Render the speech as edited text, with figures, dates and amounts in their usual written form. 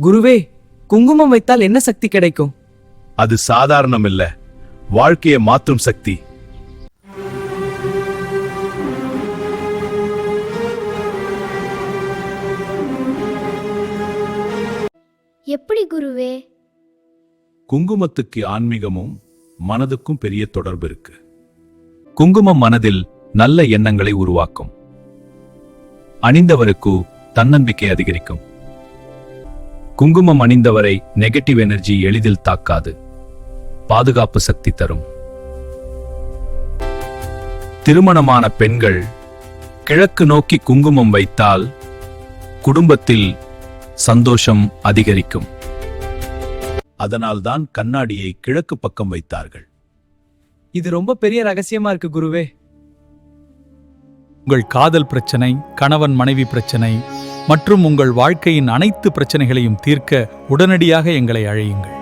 குருவே, குங்குமம் வைத்தால் என்ன சக்தி கிடைக்கும்? அது சாதாரணம் இல்ல, வாழ்க்கையை மாற்றும் சக்தி. எப்படி குருவே? குங்குமத்துக்கு ஆன்மீகமும் மனதுக்கும் பெரிய தொடர்பு இருக்கு. குங்குமம் மனதில் நல்ல எண்ணங்களை உருவாக்கும். அணிந்தவருக்கு தன்னம்பிக்கை அதிகரிக்கும். குங்குமம் அணிந்தவரை நெகட்டிவ் எனர்ஜி எளிதில் தாக்காது. பாதுகாப்பு சக்தி தரும். திருமணமான பெண்கள் கிழக்கு நோக்கி குங்குமம் வைத்தால் குடும்பத்தில் சந்தோஷம் அதிகரிக்கும். அதனால்தான் கண்ணாடியை கிழக்கு பக்கம் வைத்தார்கள். இது ரொம்ப பெரிய ரகசியமா இருக்கு குருவே. உங்கள் காதல் பிரச்சனை, கணவன் மனைவி பிரச்சனை மற்றும் உங்கள் வாழ்க்கையின் அனைத்து பிரச்சனைகளையும் தீர்க்க உடனடியாக எங்களை அழையுங்கள்.